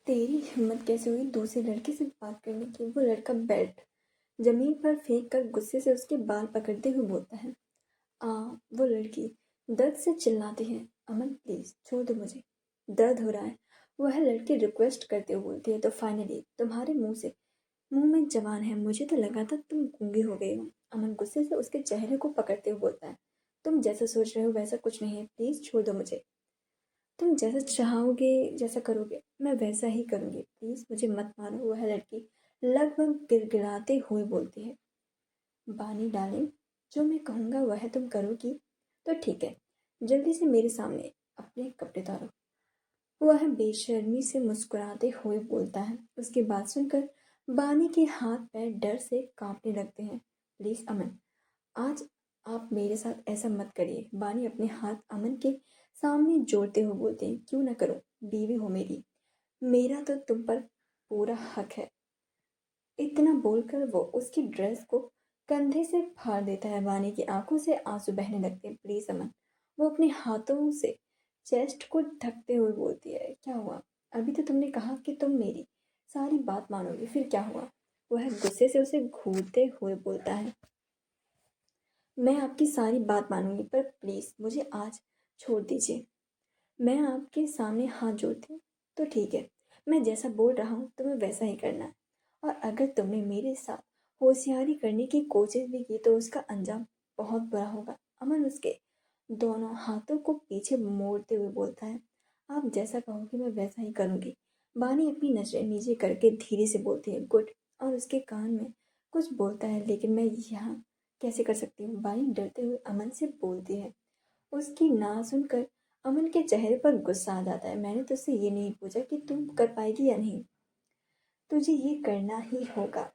तेरी हिम्मत कैसे हुई दूसरे लड़के से बात करने की। वो लड़का बेल्ट जमीन पर फेंक कर गुस्से से उसके बाल पकड़ते हुए बोलता है। आ वो लड़की दर्द से चिल्लाती है। अमन प्लीज छोड़ दो मुझे, दर्द हो रहा है। वह लड़की रिक्वेस्ट करते हुए बोलती है। तो फाइनली तुम्हारे मुंह में जवान है। मुझे तो लगा था तुम गूंगे हो गए हो। अमन गुस्से से उसके चेहरे को पकड़ते हुए बोलता है। तुम जैसा सोच रहे हो वैसा कुछ नहीं है, प्लीज छोड़ दो मुझे। तुम जैसा चाहोगे, जैसा करोगे मैं वैसा ही करूँगी, प्लीज़ मुझे मत मारो। वह लड़की लगभग गिड़गिड़ाते हुए बोलती है। बानी डार्लिंग, जो मैं कहूँगा वह तुम करोगी तो ठीक है। जल्दी से मेरे सामने अपने कपड़े उतारो। वह बेशर्मी से मुस्कुराते हुए बोलता है। उसकी बात सुनकर बानी के हाथ पैर डर से कांपने लगते हैं। प्लीज़ अमन, आज आप मेरे साथ ऐसा मत करिए। बानी अपने हाथ अमन के सामने जोड़ते हुए बोलते हैं। क्यों ना करो, बीवी हो मेरी, मेरा तो तुम पर पूरा हक है। इतना बोलकर वो उसकी ड्रेस को कंधे से फाड़ देता है। बानी की आंखों से आंसू बहने लगते हैं। प्लीज अमन, वो अपने हाथों से चेस्ट को ढकते हुए बोलती है। क्या हुआ, अभी तो तुमने कहा कि तुम मेरी सारी बात मानोगी, फिर क्या हुआ। वह गुस्से से उसे घूरते हुए बोलता है। मैं आपकी सारी बात मानूंगी, पर प्लीज़ मुझे आज छोड़ दीजिए। मैं आपके सामने हाथ जोड़ती हूँ। तो ठीक है, मैं जैसा बोल रहा हूँ तुम्हें वैसा ही करना है। और अगर तुमने मेरे साथ होशियारी करने की कोशिश भी की तो उसका अंजाम बहुत बुरा होगा। अमन उसके दोनों हाथों को पीछे मोड़ते हुए बोलता है। आप जैसा कहोगे मैं वैसा ही करूँगी। बानी अपनी नजरें नीचे करके धीरे से बोलती है। गुड। और उसके कान में कुछ बोलता है। लेकिन मैं यहाँ कैसे कर सकती हूँ, बानी डरते हुए अमन से बोलती है। उसकी ना सुनकर अमन के चेहरे पर गुस्सा आ जाता है। मैंने तुझसे ये नहीं पूछा कि तुम कर पाएगी या नहीं, तुझे ये करना ही होगा,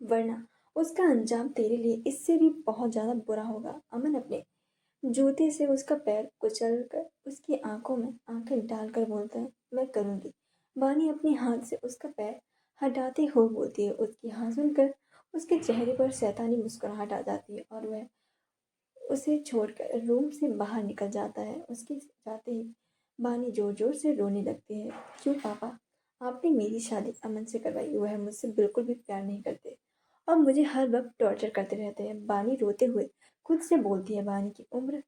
वरना उसका अंजाम तेरे लिए इससे भी बहुत ज्यादा बुरा होगा। अमन अपने जूते से उसका पैर कुचल कर उसकी आंखों में आंखें डालकर बोलता है। मैं करूंगी। बानी अपने हाथ से उसका पैर हटाते हुए बोलती है। उसकी हाँ सुनकर उसके चेहरे पर शैतानी मुस्कुराहट आ जाती है और वह उसे छोड़कर रूम से बाहर निकल जाता है। उसके जाते ही बानी जोर जोर से रोने लगती है। क्यों पापा, आपने मेरी शादी अमन से करवाई। वह मुझसे बिल्कुल भी प्यार नहीं करते और मुझे हर वक्त टॉर्चर करते रहते हैं। बानी रोते हुए खुद से बोलती है। बानी की उम्र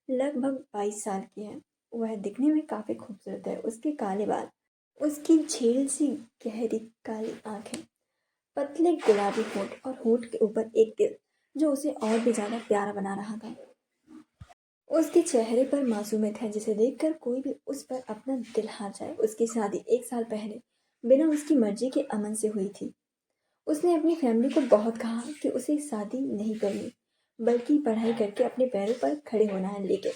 लगभग 22 साल की है। वह दिखने में काफी खूबसूरत है। उसके काले बाल, उसकी झील सी गहरी काली आंखें, पतले गुलाबी होंठ और होंठ के ऊपर एक दिल जो उसे और भी ज्यादा प्यारा बना रहा था। उसके चेहरे पर मासूमियत है जिसे देखकर कोई भी उस पर अपना दिल हार जाए। उसकी शादी 1 साल पहले बिना उसकी मर्जी के अमन से हुई थी। उसने अपनी फैमिली को बहुत कहा कि उसे शादी नहीं करनी, बल्कि पढ़ाई करके अपने पैरों पर खड़े होना है। लेकिन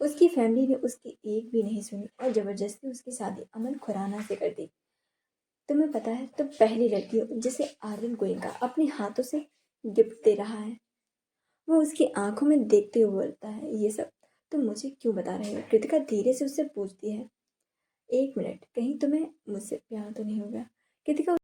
उसकी फैमिली ने उसकी एक भी नहीं सुनी और जबरदस्ती उसकी शादी अमन खुराना से कर दी। तुम्हें पता है, तुम पहली लड़की हो जिसे आर्यन गोयनका अपने हाथों से गिफ्ट दे रहा है। वो उसकी आंखों में देखते हुए बोलता है। ये सब तुम मुझे क्यों बता रहे हो। कृतिका धीरे से उससे पूछती है। 1 मिनट, कहीं तुम्हें मुझसे प्यार तो नहीं होगा। कृतिका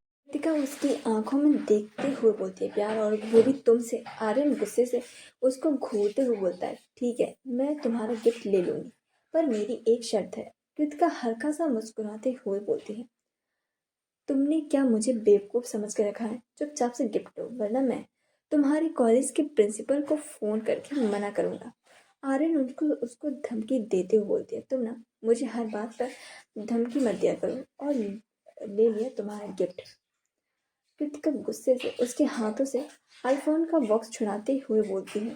उसकी आंखों में देखते हुए बोलती है। प्यार, और वो भी तुमसे। आर्यन गुस्से से उसको घूरते हुए बोलता है। ठीक है, मैं तुम्हारा गिफ्ट ले लूंगी, पर मेरी एक शर्त है। कृतिका हल्का सा मुस्कुराते हुए बोलती है। तुमने क्या मुझे बेवकूफ समझ कर रखा है। चुपचाप से गिफ्ट दो, वरना मैं तुम्हारे कॉलेज के प्रिंसिपल को फोन करके मना करूंगा। आर्यन उनको उसको धमकी देते हुए बोलती है। तुम ना मुझे हर बात पर धमकी मत दिया करो। और ले लिया तुम्हारा गिफ्ट। कृतिका गुस्से से उसके हाथों से आईफोन का बॉक्स छुड़ाते हुए बोलती है।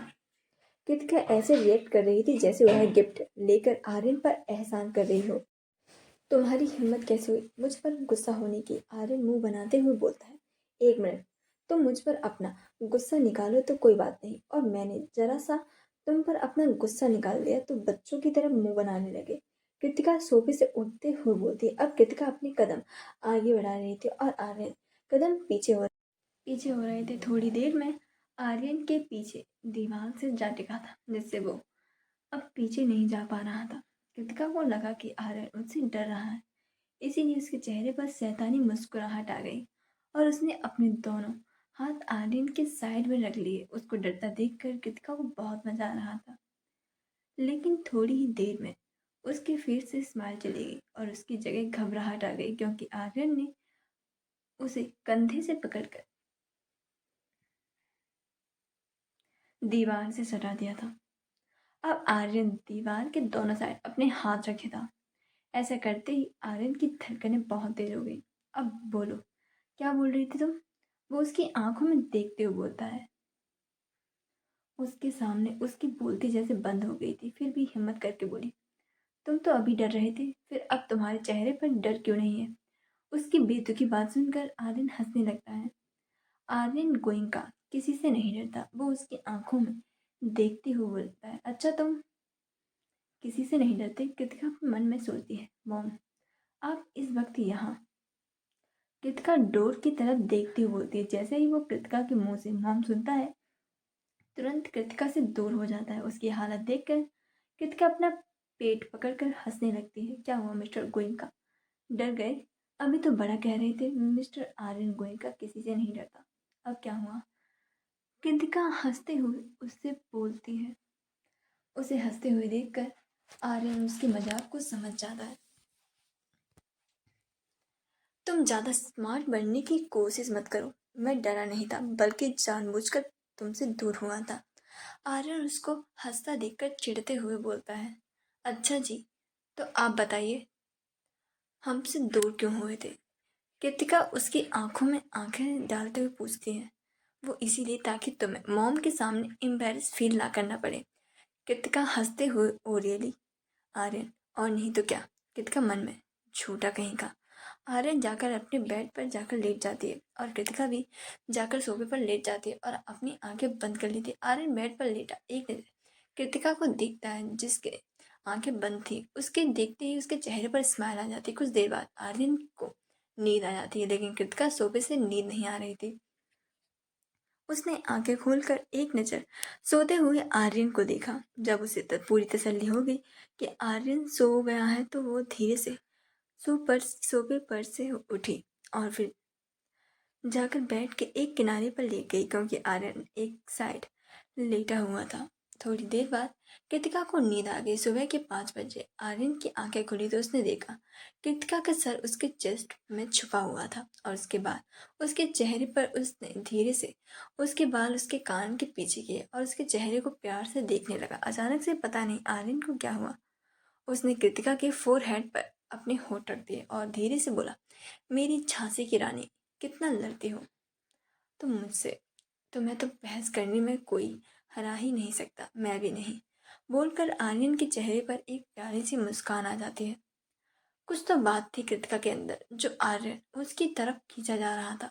कृतिका ऐसे रिएक्ट कर रही थी जैसे वह गिफ्ट लेकर आर्यन पर एहसान कर रही हो। तुम्हारी हिम्मत कैसे हुई मुझ पर गुस्सा होने की। आर्यन मुंह बनाते हुए बोलता है। 1 मिनट, तुम मुझ पर अपना गुस्सा निकालो तो कोई बात नहीं, और मैंने जरा सा तुम पर अपना गुस्सा निकाल दिया तो बच्चों की तरह मुंह बनाने लगे। कृतिका सोफे से उठते हुए बोलती। अब कृतिका अपने कदम आगे बढ़ा रही थी और आर्यन कदम पीछे हो रहे थे। थोड़ी देर में आर्यन के पीछे दीवार से जा टिका था, जिससे वो अब पीछे नहीं जा पा रहा था। कृतिका को लगा कि आर्यन उससे डर रहा है, इसीलिए उसके चेहरे पर शैतानी मुस्कुराहट आ गई और उसने अपने दोनों हाथ आर्यन के साइड में रख लिए। उसको डरता देखकर कृतिका को बहुत मजा आ रहा था। लेकिन थोड़ी ही देर में उसकी फिर से स्माइल चली गई और उसकी जगह घबराहट आ गई क्योंकि आर्यन ने उसे कंधे से पकड़कर दीवार से सटा दिया था। अब आर्यन दीवार के दोनों साइड अपने हाथ रखे था। ऐसा करते ही आर्यन की धड़कनें बहुत तेज हो गई। अब बोलो, क्या बोल रही थी तुम? वो उसकी आंखों में देखते हुए बोलता है। उसके सामने उसकी बोलती जैसे बंद हो गई थी, फिर भी हिम्मत करके बोली, तुम तो अभी डर रहे थे, फिर अब तुम्हारे चेहरे पर डर क्यों नहीं है? उसकी बेतुकी बात सुनकर आर्यन हंसने लगता है। आर्यन गोइंका किसी से नहीं डरता। वो उसकी आंखों में देखते हुए बोलता है, अच्छा तुम किसी से नहीं डरते? कृतिका मन में सोचती है, मॉम आप इस वक्त यहाँ? कृतिका डोर की तरफ देखती हुई बोलती है। जैसे ही वो कृतिका के मुंह से मॉम सुनता है, तुरंत कृतिका से दूर हो जाता है। उसकी हालत देखकर कृतिका अपना पेट पकड़कर हंसने लगती है। क्या हुआ मिस्टर गोइंका, डर गए? अभी तो बड़ा कह रहे थे मिस्टर आर्यन गोइंका किसी से नहीं डरता, अब क्या हुआ? कृतिका हंसते हुए उससे बोलती है। उसे हंसते हुए देखकर आर्यन उसके मजाक को समझ जाता है। तुम ज़्यादा स्मार्ट बनने की कोशिश मत करो। मैं डरा नहीं था, बल्कि जानबूझकर तुमसे दूर हुआ था। आर्यन उसको हंसता देखकर चिढ़ते हुए बोलता है। अच्छा जी, तो आप बताइए, हमसे दूर क्यों हुए थे? कृतिका उसकी आंखों में आंखें डालते हुए पूछती है। वो इसीलिए ताकि तुम्हें मॉम के सामने एम्बेरस फील ना करना पड़े। कृतिका हंसते हुए ओरियली आर्यन, और नहीं तो क्या? कृतिका मन में, झूठा कहीं का। आर्यन जाकर अपने बेड पर जाकर लेट जाती है और कृतिका भी जाकर सोफे पर लेट जाती है और अपनी आंखें बंद कर लेती है। आर्यन बेड पर लेटा एक नजर कृतिका को देखता है जिसके आंखें बंद थी। उसके देखते ही उसके चेहरे पर स्माइल आ जाती है। कुछ देर बाद आर्यन को नींद आ जाती है, लेकिन कृतिका सोफे से नींद नहीं आ रही थी। उसने आंखें खोलकर एक नज़र सोते हुए आर्यन को देखा। जब उसे पूरी तसल्ली हो गई कि आर्यन सो गया है, तो वो धीरे से सोफे पर से उठी और फिर जाकर बेड के एक किनारे पर लेट गई क्योंकि आर्यन एक साइड लेटा हुआ था। थोड़ी देर बाद कृतिका को नींद आ गई। सुबह के 5 बजे आर्यन की आंखें खुली तो उसने देखा कृतिका का सर उसके चेस्ट में छुपा हुआ था और उसके बाद उसके चेहरे पर उसने धीरे से उसके बाल उसके कान के पीछे किए और उसके चेहरे को प्यार से देखने लगा। अचानक से पता नहीं आर्यन को क्या हुआ, उसने कृतिका के फोरहेड पर अपने होठ रख दिए और धीरे से बोला, मेरी झांसी की रानी, कितना लड़ती हो तुम मुझसे। तुम्हें तो बहस करने में कोई हरा ही नहीं सकता, मैं भी नहीं। बोलकर आर्यन के चेहरे पर एक प्यारी सी मुस्कान आ जाती है। कुछ तो बात थी कृतिका के अंदर जो आर्यन उसकी तरफ खींचा जा रहा था।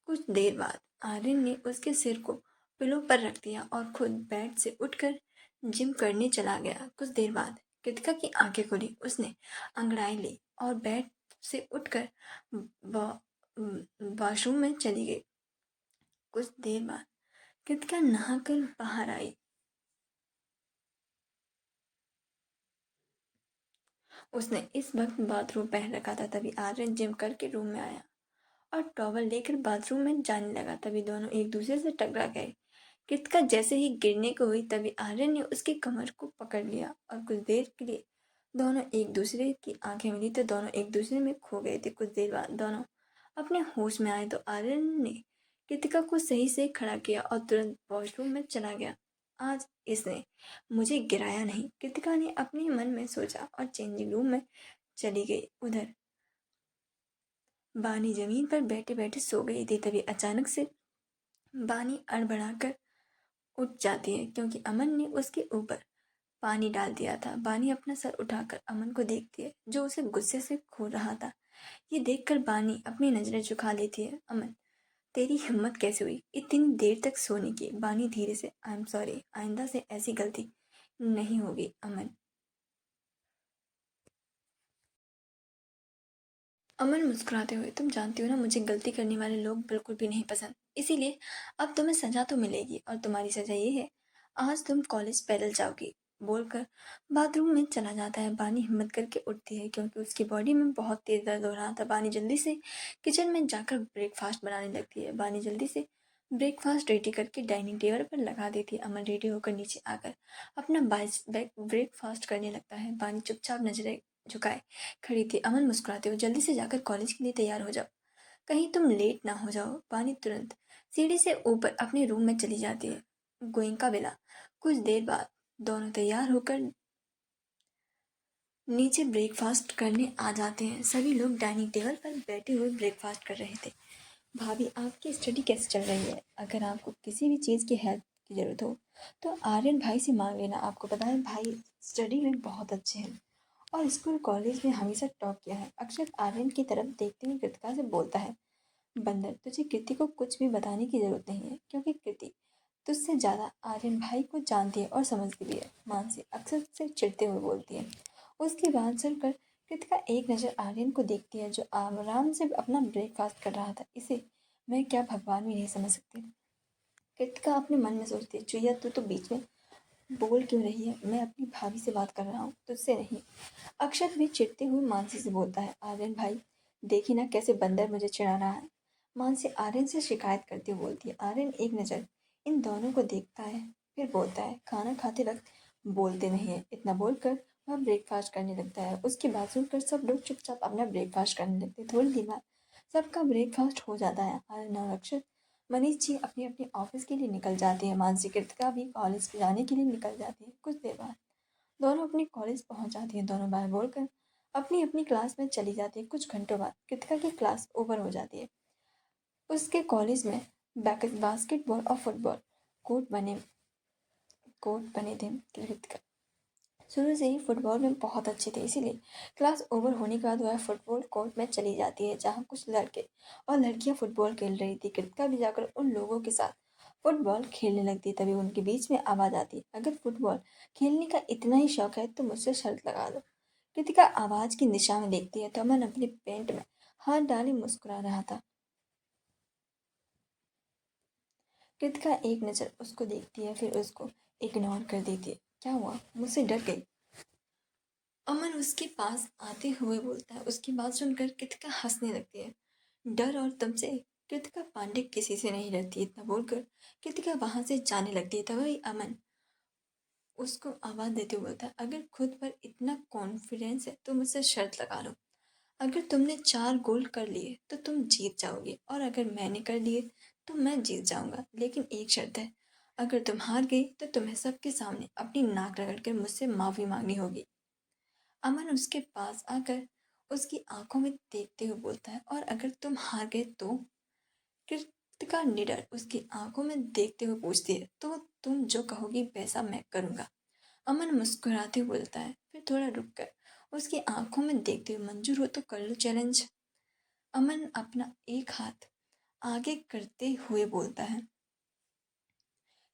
कुछ देर बाद आर्यन ने उसके सिर को पिलो पर रख दिया और खुद बेड से उठकर जिम करने चला गया। कुछ देर बाद कृतिका की आंखें खुली। उसने अंगड़ाई ली और बेड से उठकर वॉशरूम में चली गई। कुछ देर बाद कृतिका नहाकर बाहर आई। उसने इस वक्त बाथरूम पहन रखा था। तभी आर्यन जिम करके रूम में आया और टॉवल लेकर बाथरूम में जाने लगा। तभी दोनों एक दूसरे से टकरा गए। कृतिका जैसे ही गिरने को हुई, तभी आर्यन ने उसकी कमर को पकड़ लिया और कुछ देर के लिए दोनों एक दूसरे की आंखें मिली तो दोनों एक दूसरे में खो गए थे। कुछ देर बाद दोनों अपने होश में आए तो आर्यन ने कृतिका को सही से खड़ा किया और तुरंत वॉशरूम में चला गया। आज इसने मुझे गिराया नहीं, कृतिका ने अपने मन में सोचा और चेंजिंग रूम में चली गई। उधर बानी जमीन पर बैठे बैठे सो गई थी। तभी अचानक से बानी अड़बड़ाकर उठ जाती है क्योंकि अमन ने उसके ऊपर पानी डाल दिया था। बानी अपना सर उठाकर अमन को देखती है जो उसे गुस्से से घूर रहा था। ये देखकर बानी अपनी नजरें झुका लेती है। अमन, तेरी हिम्मत कैसे हुई इतनी देर तक सोने की? बानी धीरे से, आई एम सॉरी, आइंदा से ऐसी गलती नहीं होगी अमन। अमन मुस्कुराते हुए, तुम जानती हो ना, मुझे गलती करने वाले लोग बिल्कुल भी नहीं पसंद, इसीलिए अब तुम्हें सजा तो मिलेगी और तुम्हारी सजा ये है, आज तुम कॉलेज पैदल जाओगी। बोलकर बाथरूम में चला जाता है। बानी हिम्मत करके उठती है क्योंकि उसकी बॉडी में बहुत तेज दर्द हो रहा था। बानी जल्दी से किचन में जाकर ब्रेकफास्ट बनाने लगती है। बानी जल्दी से ब्रेकफास्ट रेडी करके डाइनिंग टेबल पर लगा देती है। अमन रेडी होकर नीचे आकर अपना ब्रेकफास्ट करने लगता है। बानी चुपचाप नजरें झुकाए खड़ी थी। अमन मुस्कुराते हुए, जल्दी से जाकर कॉलेज के लिए तैयार हो जाओ, कहीं तुम लेट ना हो जाओ। बानी तुरंत सीढ़ी से ऊपर अपने रूम में चली जाती है। गोइंका बेला। कुछ देर बाद दोनों तैयार होकर नीचे ब्रेकफास्ट करने आ जाते हैं। सभी लोग डाइनिंग टेबल पर बैठे हुए ब्रेकफास्ट कर रहे थे। भाभी, आपकी स्टडी कैसे चल रही है? अगर आपको किसी भी चीज़ की हेल्प की ज़रूरत हो तो आर्यन भाई से मांग लेना। आपको पता है भाई स्टडी में बहुत अच्छे हैं और स्कूल कॉलेज में हमेशा टॉप किया है। अक्षर आर्यन की तरफ देखते हुए कृतिका से बोलता है, बंदर, तुझे कृति को कुछ भी बताने की ज़रूरत नहीं है, क्योंकि कृति तुझसे ज़्यादा आर्यन भाई को जानती है और समझती भी है। मानसी अक्सर से चिढ़ते हुए बोलती है। उसकी बात सुनकर कृतिका एक नज़र आर्यन को देखती है, जो आराम से अपना ब्रेकफास्ट कर रहा था। इसे मैं क्या भगवान भी नहीं समझ सकती। कृतिका अपने मन में सोचती है, चुईया तू तो बीच में बोल क्यों रही है? मैं अपनी भाभी से बात कर रहा हूँ, तुझसे नहीं। अक्षत भी चिढ़ते हुए मानसी से बोलता है, आर्यन भाई देखी ना कैसे बंदर मुझे चिढ़ा रहा है। मानसी आर्यन से शिकायत करती हुए बोलती है। आर्यन एक नज़र इन दोनों को देखता है, फिर बोलता है, खाना खाते वक्त बोलते नहीं है। इतना बोलकर वह ब्रेकफास्ट करने लगता है। उसकी बात सुनकर सब लोग चुपचाप अपना ब्रेकफास्ट करने लगते हैं। थोड़ी देर बाद सबका ब्रेकफास्ट हो जाता है। आर्यन और अक्षत मनीष जी अपने अपने ऑफिस के लिए निकल जाते हैं। मानसी कृतिका भी कॉलेज जाने के लिए निकल जाती है। कुछ देर बाद दोनों अपने कॉलेज पहुंच जाती हैं। दोनों बाय बोलकर अपनी अपनी क्लास में चली जाती है। कुछ घंटों बाद कृतिका की क्लास ओवर हो जाती है। उसके कॉलेज में बास्केटबॉल और फुटबॉल कोर्ट बने कोर्ट बने थे। कृतिका शुरू से ही फुटबॉल में बहुत अच्छे थे, इसीलिए क्लास ओवर होने के बाद वह फुटबॉल कोर्ट में चली जाती है, जहाँ कुछ लड़के और लड़कियां फुटबॉल खेल रही थी। कृतिका भी जाकर उन लोगों के साथ फुटबॉल खेलने लगती। तभी उनके बीच में आवाज़ आती, अगर फुटबॉल खेलने का इतना ही शौक है तो मुझसे शर्त लगा लो। कृतिका आवाज़ की दिशा में देखती है तो अमन अपने पेंट में हाथ डाले मुस्कुरा रहा था। कृतिका एक नज़र उसको देखती है, फिर उसको इग्नोर कर देती है। क्या हुआ? मुझसे डर गई? अमन उसके पास आते हुए बोलता है। उसकी बात सुनकर कृतिका हंसने लगती है। डर और तुमसे? कृतिका पांडे किसी से नहीं डरती। इतना बोलकर कृतिका वहां से जाने लगती है। तभी अमन उसको आवाज देते हुए बोलता है, अगर खुद पर इतना कॉन्फिडेंस है तो मुझसे शर्त लगा लो। अगर तुमने 4 गोल कर लिए तो तुम जीत जाओगे, और अगर मैंने कर लिए तो मैं जीत जाऊंगा। लेकिन एक शर्त है, अगर तुम हार गई तो तुम्हें सबके सामने अपनी नाक रगड़कर मुझसे माफी मांगनी होगी। अमन उसके पास आकर उसकी आंखों में देखते हुए बोलता है, और अगर तुम हार गए तो? कृतिका निडर उसकी आंखों में देखते हुए पूछती है, तो तुम जो कहोगी वैसा मैं करूंगा। अमन मुस्कुराते हुए बोलता है, फिर थोड़ा रुक कर उसकी आंखों में देखते हुए, मंजूर हो तो कर लो चैलेंज। अमन अपना एक हाथ आगे करते हुए बोलता है।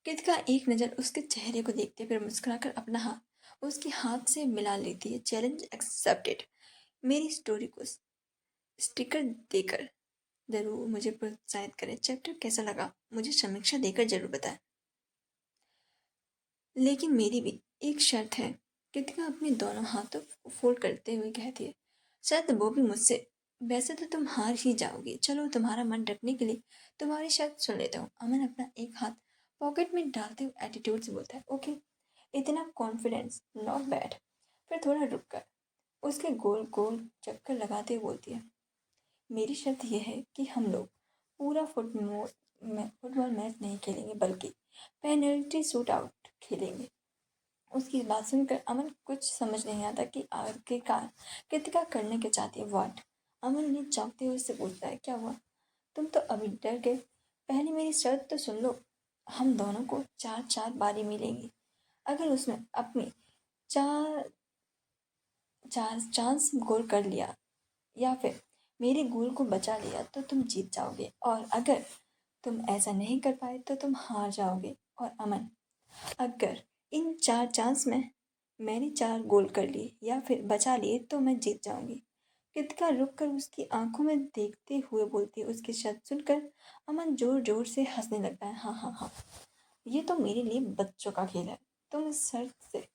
कृतिका एक नज़र उसके चेहरे को देखते फिर मुस्कुराकर अपना हाथ उसके हाथ से मिला लेती है। Challenge accepted. मेरी स्टोरी को स्टिकर देकर जरूर मुझे प्रोत्साहित करें। चैप्टर कैसा लगा मुझे समीक्षा देकर जरूर बताएं। लेकिन मेरी भी एक शर्त है। कृतिका अपने दोनों हाथों को फोल्ड करते हुए कहती है। शायद वो भी मुझसे। वैसे तो तुम हार ही जाओगी, चलो तुम्हारा मन रखने के लिए तुम्हारी शर्त सुन लेता हूँ। अमन अपना एक हाथ पॉकेट में डालते हुए एटीट्यूड से बोलता है, ओके, इतना कॉन्फिडेंस, नॉट बैड। फिर थोड़ा रुक कर उसके गोल गोल चक्कर लगाते हुए बोलती है, मेरी शर्त यह है कि हम लोग पूरा फुटबॉल मैच नहीं खेलेंगे, बल्कि पेनल्टी शूट आउट खेलेंगे। उसकी बात सुनकर अमन कुछ समझ नहीं आता कि आखिरकार कृतिका करने के चाहती है। व्हाट? अमन ने चौंकते हुए उससे पूछता है, क्या हुआ? तुम तो अभी डर गए। पहले मेरी शर्त तो सुन लो। हम दोनों को 4-4 बारी मिलेंगी। अगर उसमें अपनी चार चार चांस गोल कर लिया या फिर मेरे गोल को बचा लिया तो तुम जीत जाओगे, और अगर तुम ऐसा नहीं कर पाए तो तुम हार जाओगे। और अमन, अगर इन 4 चांस में मैंने 4 गोल कर लिए या फिर बचा लिए तो मैं जीत जाऊंगी। कृतिका रुक कर उसकी आंखों में देखते हुए बोलती है। उसकी शर्त सुनकर अमन जोर जोर से हंसने लगता है। हाँ हाँ हाँ, ये तो मेरे लिए बच्चों का खेल है। तुम इस शर्त से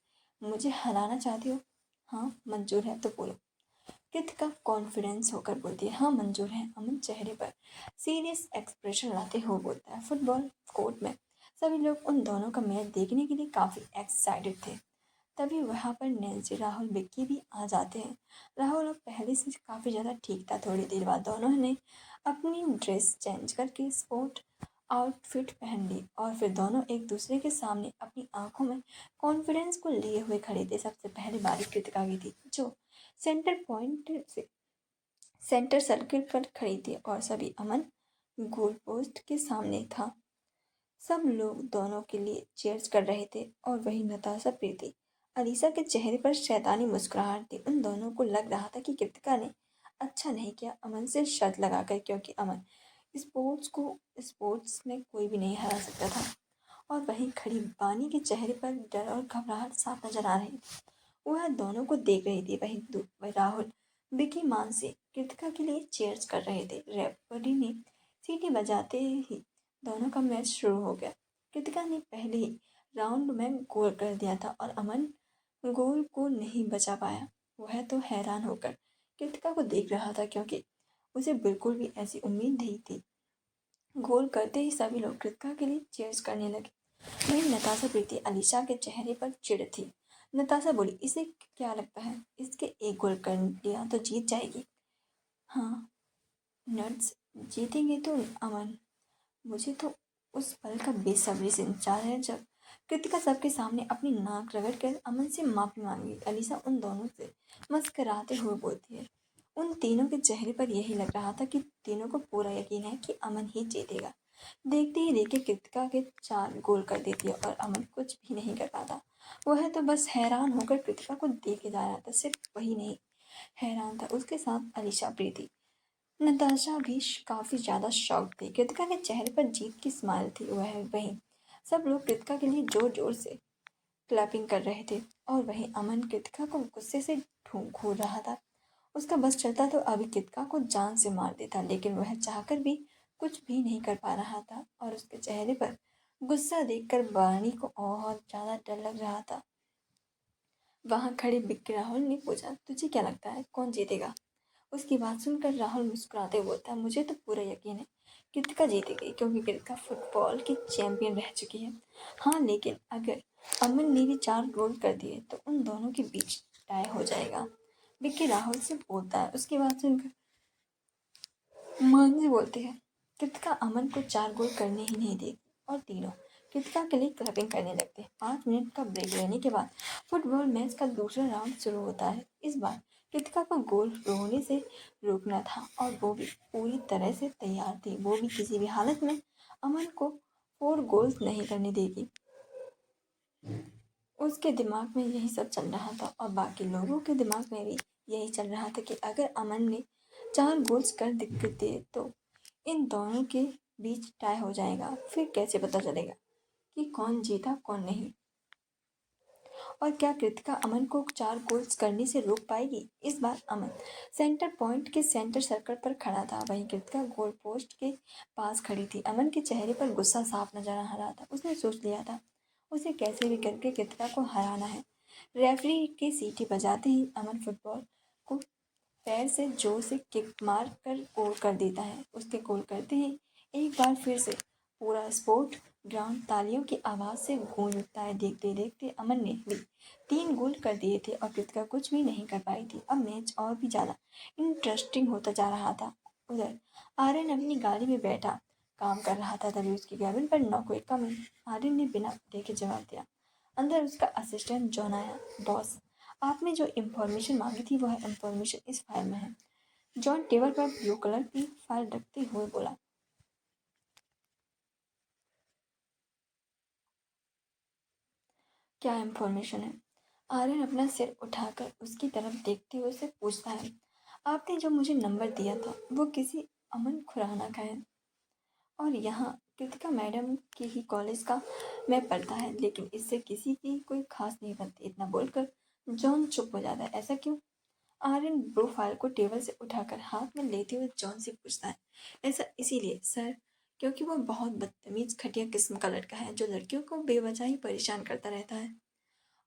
मुझे हराना चाहती हो? हाँ, मंजूर है तो बोलो। कृतिका कॉन्फिडेंस होकर बोलती है, हाँ मंजूर है। अमन चेहरे पर सीरियस एक्सप्रेशन लाते हुए बोलता है। फुटबॉल कोर्ट में सभी लोग उन दोनों का मैच देखने के लिए काफ़ी एक्साइटेड थे। तभी वहाँ पर नैन्सी, राहुल, विक्की भी आ जाते हैं। राहुल अब पहले से काफ़ी ज़्यादा ठीक था। थोड़ी देर बाद दोनों ने अपनी ड्रेस चेंज करके स्पोर्ट आउटफिट पहन ली और फिर दोनों एक दूसरे के सामने अपनी आंखों में कॉन्फिडेंस को लिए हुए खड़े थे। सबसे पहले बारी कृतिका की थी, जो सेंटर पॉइंट से सेंटर सर्किल पर खड़ी थी और सभी अमन गोल पोस्ट के सामने था। सब लोग दोनों के लिए चीयर्स कर रहे थे और वही नताशा, प्रीति, अलीशा के चेहरे पर शैतानी मुस्कुराहट थी। उन दोनों को लग रहा था कि कृतिका ने अच्छा नहीं किया अमन से शर्त लगाकर, क्योंकि अमन स्पोर्ट्स में कोई भी नहीं हरा सकता था। और वहीं खड़ी बानी के चेहरे पर डर और घबराहट साफ नजर आ रही थी। वह दोनों को देख रही थी। वही राहुल, विकी, मानसी कृतिका के लिए चीयर्स कर रहे थे। रेफरी ने सीटी बजाते ही दोनों का मैच शुरू हो गया। कृतिका ने पहले ही राउंड में गोल कर दिया था और अमन गोल को नहीं बचा पाया। वह तो हैरान होकर कृतिका को देख रहा था, क्योंकि उसे बिल्कुल भी ऐसी उम्मीद नहीं थी। गोल करते ही सभी लोग कृतिका के लिए चीयर्स करने लगे। वहीं नताशा, प्रीति, अलीशा के चेहरे पर चिढ़ थी। नताशा बोली, इसे क्या लगता है इसके एक गोल कर लिया तो जीत जाएगी? हाँ नट्स, जीतेंगे तो अमन। मुझे तो उस पल का बेसब्री से इंतजार है जब कृतिका सबके सामने अपनी नाक रगड़ कर अमन से माफी मांगी। अलीसा उन दोनों से मस्कराते हुए बोलती है। उन तीनों के चेहरे पर यही लग रहा था कि तीनों को पूरा यकीन है कि अमन ही जीतेगा। देखते ही देखते कृतिका के 4 गोल कर देती है और अमन कुछ भी नहीं कर पाता। वह तो बस हैरान होकर कृतिका को देखे जा रहा था। सिर्फ वही नहीं, हैरान था उसके साथ अलीशा, प्रीति, नताशा भी काफी ज्यादा शॉक थी। कृतिका के चेहरे पर जीत की स्माइल थी। वह वहीं सब लोग कृतिका के लिए जोर जोर से क्लैपिंग कर रहे थे और वहीं अमन कृतिका को गुस्से से घूर रहा था। उसका बस चलता तो अभी कृतिका को जान से मार देता, लेकिन वह चाहकर भी कुछ भी नहीं कर पा रहा था और उसके चेहरे पर गुस्सा देखकर बानी को बहुत ज्यादा डर लग रहा था। वहां खड़े बिक्की राहुल ने पूछा, तुझे क्या लगता है कौन जीतेगा? उसकी बात सुनकर राहुल मुस्कुराते हुए बोलता, मुझे तो पूरा यकीन है कृतिका जीतेगी, क्योंकि कृतिका फुटबॉल की चैंपियन रह चुकी है। हाँ लेकिन अगर अमन ने भी 4 गोल कर दिए तो उन दोनों के बीच टाई हो जाएगा, विक्की राहुल से बोलता है। उसकी बात सुनकर मानसी बोलती है, कृतिका अमन को 4 गोल करने ही नहीं देगी। और तीनों कृतिका के लिए क्लैपिंग करने लगते हैं। 5 मिनट का ब्रेक लेने के बाद फुटबॉल मैच का दूसरा राउंड शुरू होता है। इस बार कृतिका को गोल रोने से रोकना था और वो भी पूरी तरह से तैयार थी। वो भी किसी भी हालत में अमन को 4 गोल्स नहीं करने देगी। उसके दिमाग में यही सब चल रहा था और बाकी लोगों के दिमाग में भी यही चल रहा था कि अगर अमन ने 4 गोल्स कर दिए तो इन दोनों के बीच टाई हो जाएगा। फिर कैसे पता चलेगा कि कौन जीता कौन नहीं? और क्या कृतिका अमन को 4 गोल्स करने से रोक पाएगी? इस बार अमन सेंटर पॉइंट के सेंटर सर्कल पर खड़ा था। वहीं कृतिका गोल पोस्ट के पास खड़ी थी। अमन के चेहरे पर गुस्सा साफ नजर आ रहा था। उसने सोच लिया था उसे कैसे भी करके कृतिका को हराना है। रेफरी की सीटी बजाते ही अमन फुटबॉल को पैर से जोर से किक मार कर गोल कर देता है। उसके गोल करते ही एक बार फिर से पूरा स्पोर्ट ग्राउंड तालियों की आवाज़ से गूंज उठता है। देखते देखते अमन ने भी 3 गोल कर दिए थे और कृतिका कुछ भी नहीं कर पाई थी। अब मैच और भी ज़्यादा इंटरेस्टिंग होता जा रहा था। उधर आर्यन अपनी गाड़ी में बैठा काम कर रहा था। तभी उसकी कैबिन पर नॉक हुई। कम आर्यन ने बिना देखे जवाब दिया। अंदर उसका असिस्टेंट जॉन आया। बॉस, आपने जो इन्फॉर्मेशन मांगी थी वह इन्फॉर्मेशन इस फाइल में है। जॉन टेबल पर ब्लू कलर की फाइल रखते हुए बोला। क्या इन्फॉर्मेशन है? आर्यन अपना सिर उठाकर उसकी तरफ देखते हुए उसे पूछता है। आपने जो मुझे नंबर दिया था वो किसी अमन खुराना का है और यहाँ कृतिका मैडम के ही कॉलेज का मैं पढ़ता है, लेकिन इससे किसी की कोई खास नहीं बनती। इतना बोलकर जॉन चुप हो जाता है। ऐसा क्यों? आर्यन प्रोफाइल को टेबल से उठाकर हाथ में लेते हुए जॉन से पूछता है। ऐसा इसीलिए सर, क्योंकि वो बहुत बदतमीज घटिया किस्म का लड़का है जो लड़कियों को बेवजह ही परेशान करता रहता है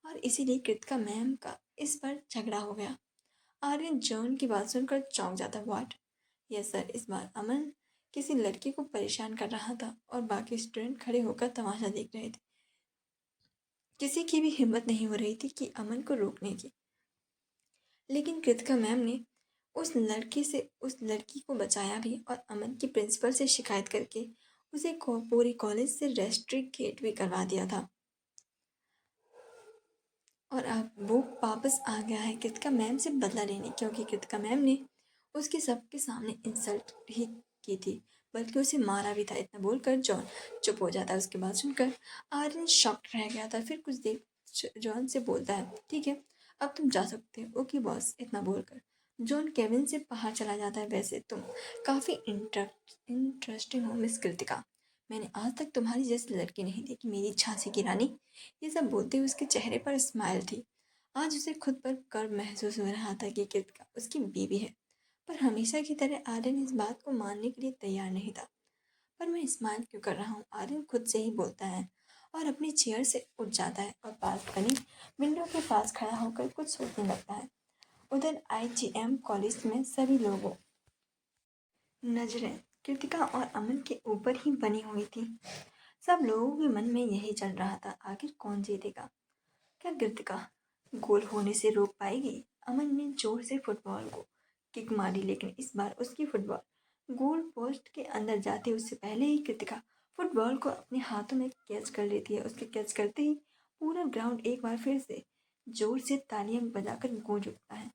और इसीलिए कृतिका मैम का इस पर झगड़ा हो गया। आर्यन जॉन की बात सुनकर चौंक जाता। व्हाट? Yes sir. इस बार अमन किसी लड़की को परेशान कर रहा था और बाकी स्टूडेंट खड़े होकर तमाशा देख रहे थे। किसी की भी हिम्मत नहीं हो रही थी कि अमन को रोकने की। लेकिन कृतिका मैम ने उस लड़की को बचाया भी और अमन की प्रिंसिपल से शिकायत करके उसे पूरे कॉलेज से रेस्ट्रिकेट भी करवा दिया था। और अब वो वापस आ गया है कृतिका मैम से बदला लेने, क्योंकि कृतिका मैम ने उसके सबके सामने इंसल्ट ही की थी, बल्कि उसे मारा भी था। इतना बोलकर जॉन चुप हो जाता है। उसके बाद सुनकर आर्यन शॉक्ड रह गया था। फिर कुछ देर जॉन से बोलता है, ठीक है अब तुम जा सकते हो। Okay boss. इतना बोलकर जॉन केबिन से बाहर चला जाता है। वैसे तुम काफ़ी इंटरेस्टिंग हो मिस कृतिका। मैंने आज तक तुम्हारी जैसी लड़की नहीं देखी मेरी झांसी की रानी। ये सब बोलते हुए उसके चेहरे पर स्माइल थी। आज उसे खुद पर गर्व महसूस हो रहा था कि कृतिका उसकी बीवी है। पर हमेशा की तरह आर्यन इस बात को मानने के लिए तैयार नहीं था। पर मैं स्माइल क्यों कर रहा हूँ, आर्यन खुद से ही बोलता है और अपनी चेयर से उठ जाता है और पास बनी विंडो के पास खड़ा होकर कुछ सोचने लगता है। उधर IGM कॉलेज में सभी लोगों नजरें कृतिका और अमन के ऊपर ही बनी हुई थी। सब लोगों के मन में यही चल रहा था, आखिर कौन जीतेगा? क्या कृतिका गोल होने से रोक पाएगी? अमन ने जोर से फुटबॉल को किक मारी, लेकिन इस बार उसकी फुटबॉल गोल पोस्ट के अंदर जाती उससे पहले ही कृतिका फुटबॉल को अपने हाथों में कैच कर लेती है। उसके कैच करते ही पूरा ग्राउंड एक बार फिर से जोर से तालियां बजाकर गूंज उठता है।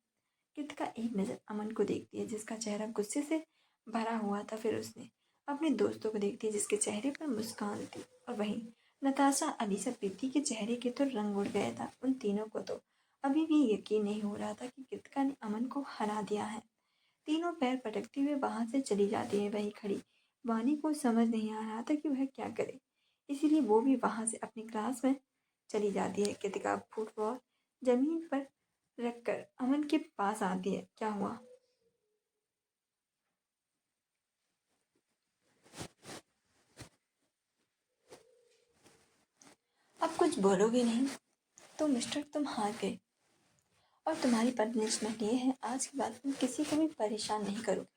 कृतिका एक नज़र अमन को देखती है जिसका चेहरा गुस्से से भरा हुआ था। फिर उसने अपने दोस्तों को देखती है जिसके चेहरे पर मुस्कान थी, और वहीं नताशा, अलीसा, प्रीति के चेहरे के तो रंग उड़ गया था। उन तीनों को तो अभी भी यकीन नहीं हो रहा था कि कृतिका ने अमन को हरा दिया है। तीनों पैर पटकते हुए वहां से चली जाती है। वहीं खड़ी वानी को समझ नहीं आ रहा था कि वह क्या करे, इसीलिए वो भी वहां से अपनी क्लास में चली जाती है। कृतिका फुटबॉल जमीन पर रखकर अमन के पास आती है। क्या हुआ? अब कुछ बोलोगे नहीं? तो मिस्टर तुम हार गए और तुम्हारी पनिशमेंट ये है, आज के बाद तुम किसी को भी परेशान नहीं करोगे।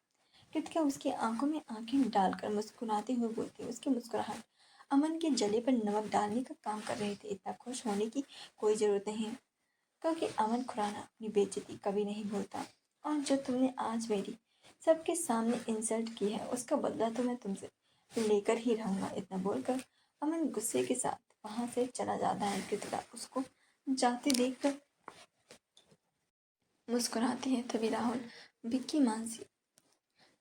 कृतिका उसकी आंखों में आंखें डालकर मुस्कुराते हुए बोलती। उसकी मुस्कुराहट अमन के जले पर नमक डालने का काम कर रही थी। इतना खुश होने की कोई ज़रूरत नहीं है, क्योंकि अमन खुराना अपनी बेइज्जती कभी नहीं भूलता। और जो तुमने आज मेरी सबके सामने इंसल्ट की है उसका बदला तो मैं तुमसे लेकर ही रहूँगा। इतना बोलकर अमन गुस्से के साथ वहाँ से चला जाता है। कृतिका उसको जाते देखकर मुस्कुराती है। तभी राहुल, विक्की, मानसी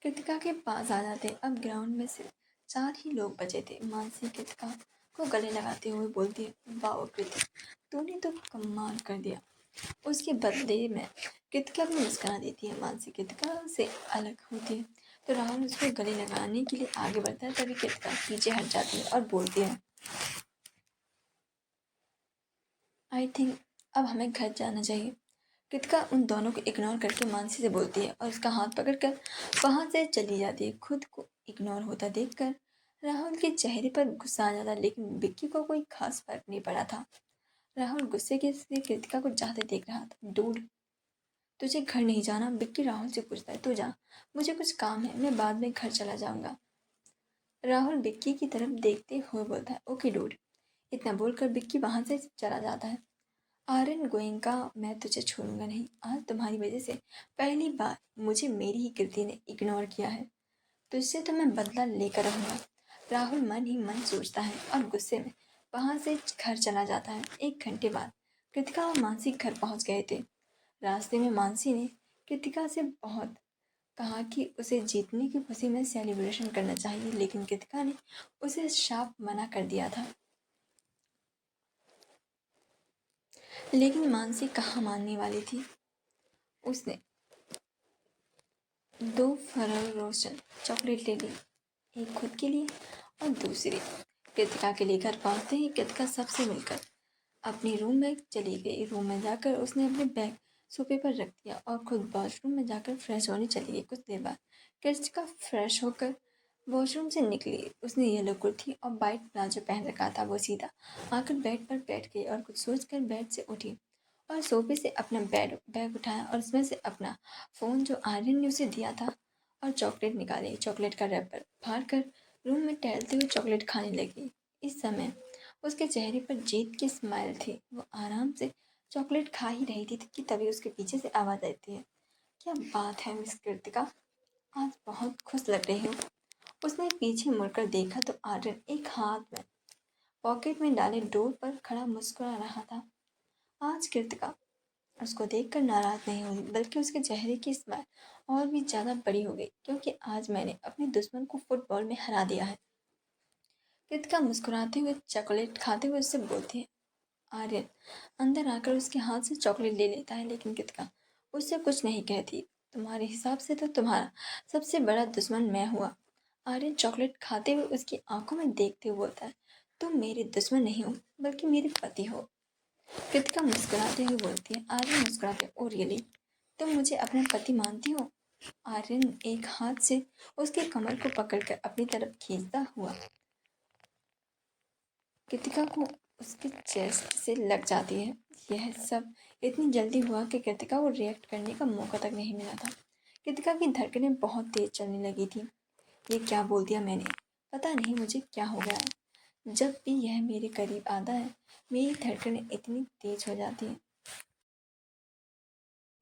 कृतिका के पास आ जाते। अब ग्राउंड में सिर्फ 4 ही लोग बचे थे। मानसी कृतिका को गले लगाते हुए बोलती है, वाह कृतिका, तूने तो कमाल कर दिया। उसके बदले में कृतिका भी मुस्कुरा देती है। मानसी कृतिका से अलग होती है तो राहुल उसको गले लगाने के लिए आगे बढ़ता है। तभी कृतिका पीछे हट जाती है और बोलती है, आई थिंक अब हमें घर जाना चाहिए। कृतिका उन दोनों को इग्नोर करके मानसी से बोलती है और उसका हाथ पकड़कर वहां से चली जाती है। खुद को इग्नोर होता देखकर राहुल के चेहरे पर गुस्सा आ जाता, लेकिन विक्की को कोई खास फर्क नहीं पड़ा था। राहुल गुस्से के से कृतिका को जाते देख रहा था। डूड, तुझे घर नहीं जाना? विक्की राहुल से पूछता है। तू जा, मुझे कुछ काम है, मैं बाद में घर चला जाऊंगा। राहुल विक्की की तरफ देखते हुए बोलता है, ओके डूड। इतना बोलकर विक्की वहां से चला जाता है। आर्यन गोयनका, मैं तुझे छोड़ूंगा नहीं। आज तुम्हारी वजह से पहली बार मुझे मेरी ही कृति ने इग्नोर किया है। तुझसे तो मैं बदला लेकर रहूंगा। राहुल मन ही मन सोचता है और गुस्से में वहां से घर चला जाता है। 1 घंटे बाद कृतिका और मानसी घर पहुंच गए थे। रास्ते में मानसी ने कृतिका से बहुत कहा कि उसे जीतने की खुशी में सेलिब्रेशन करना चाहिए, लेकिन कृतिका ने उसे साफ मना कर दिया था। लेकिन मानसी कहाँ मानने वाली थी। उसने 2 फरल रोशन चॉकलेट ले ली, एक खुद के लिए और दूसरी कृतिका के लिए। घर पहुंचते ही कृतिका सबसे मिलकर अपने रूम में चली गई। रूम में जाकर उसने अपने बैग सोफे पर रख दिया और खुद वॉशरूम में जाकर फ्रेश होने चली गई। कुछ देर बाद कृतिका फ्रेश होकर वॉशरूम से निकली। उसने येलो कुर्ती और वाइट प्लाजो पहन रखा था। वो सीधा आकर बेड पर बैठ गई और कुछ सोचकर बेड से उठी और सोफे से अपना बैग उठाया और उसमें से अपना फ़ोन जो आर्यन ने उसे दिया था और चॉकलेट निकाली। चॉकलेट का रैपर फाड़ कर रूम में टहलते हुए चॉकलेट खाने लगी। इस समय उसके चेहरे पर जीत की स्माइल थी। वो आराम से चॉकलेट खा ही रही थी कि तभी उसके पीछे से आवाज़ आती है, क्या बात है मिस कृतिका, आज बहुत खुश लग रही हो। उसने पीछे मुड़कर देखा तो आर्यन एक हाथ में पॉकेट में डाले डोर पर खड़ा मुस्कुरा रहा था। आज कृतिका उसको देखकर नाराज नहीं हुई, बल्कि उसके चेहरे की स्माइल और भी ज़्यादा बड़ी हो गई, क्योंकि आज मैंने अपने दुश्मन को फुटबॉल में हरा दिया है। कृतिका मुस्कुराते हुए चॉकलेट खाते हुए उससे बोलती है। आर्यन अंदर आकर उसके हाथ से चॉकलेट ले लेता है, लेकिन कृतिका उससे कुछ नहीं कहती। तुम्हारे हिसाब से तो तुम्हारा सबसे बड़ा दुश्मन मैं हुआ। आर्यन चॉकलेट खाते हुए उसकी आंखों में देखते हुए बोलता है, तुम मेरे दुश्मन नहीं हो, बल्कि मेरे पति हो। कृतिका मुस्कुराते हुए बोलती है। आर्यन मुस्कुराते, ओ रियली, तुम मुझे अपना पति मानती हो। आर्यन एक हाथ से उसके कमर को पकड़कर अपनी तरफ खींचता हुआ कृतिका को उसके चेस्ट से लग जाती है। यह सब इतनी जल्दी हुआ कि कृतिका को रिएक्ट करने का मौका तक नहीं मिला था। कृतिका की धड़कनें बहुत तेज चलने लगी थी। ये क्या बोल दिया मैंने, पता नहीं मुझे क्या हो गया है। जब भी यह मेरे करीब आता है मेरी धड़कनें इतनी तेज हो जाती हैं,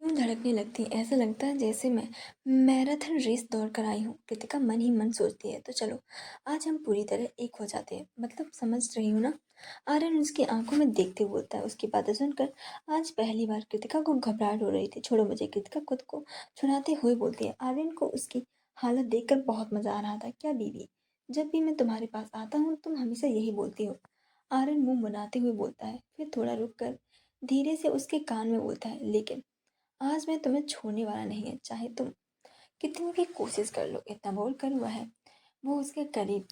यूं धड़कने लगती है, ऐसा लगता है जैसे मैं मैराथन रेस दौड़ कर आई हूँ। कृतिका मन ही मन सोचती है, तो चलो आज हम पूरी तरह एक हो जाते हैं, मतलब समझ रही हूँ ना। आर्यन उसकी आंखों में देखते हुए बोलता है। उसकी बातें सुनकर आज पहली बार कृतिका को घबराहट हो रही थी। छोड़ो मुझे, कृतिका खुद को छुड़ाते हुए बोलती है। आर्यन को उसकी हालत देखकर बहुत मजा आ रहा था। क्या बीवी, जब भी मैं तुम्हारे पास आता हूँ तुम हमेशा यही बोलती हो। आर्यन मुंह बनाते हुए बोलता है, फिर थोड़ा रुक कर धीरे से उसके कान में बोलता है, लेकिन आज मैं तुम्हें छोड़ने वाला नहीं है, चाहे तुम कितनी भी कोशिश कर लो। इतना बोलकर वो उसके करीब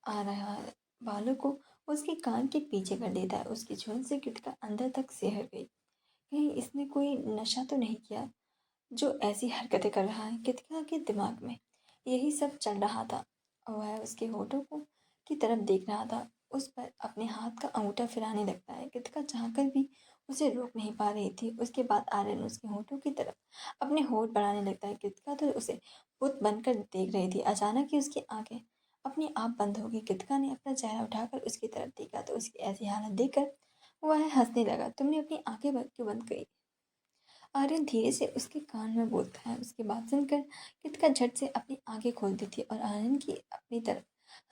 आ रहा है, बालों को उसके कान के पीछे कर देता है। उसकी छुअन से कृतिका अंदर तक सिहर गई। कहीं इसने कोई नशा तो नहीं किया जो ऐसी हरकतें कर रहा है। कृतिका के दिमाग में यही सब चल रहा था और वह उसके होठों को की तरफ देख रहा था। उस पर अपने हाथ का अंगूठा फिराने लगता है। कृतिका चाहकर भी उसे रोक नहीं पा रही थी। उसके बाद आर्यन उसके होठों की तरफ अपने होठ बढ़ाने लगता है। कृतिका तो उसे बुत बनकर देख रही थी। अचानक ही उसकी आंखें अपने आप बंद हो गई। कृतिका ने अपना चेहरा उठाकर उसकी तरफ देखा तो उसकी ऐसी हालत देखकर वह हंसने लगा। तुमने अपनी आंखें क्यों बंद करी? आर्यन धीरे से उसके कान में बोलता है। उसकी बात सुनकर कृतिका झट से अपनी आंखें खोल देती है और आर्यन की अपनी तरफ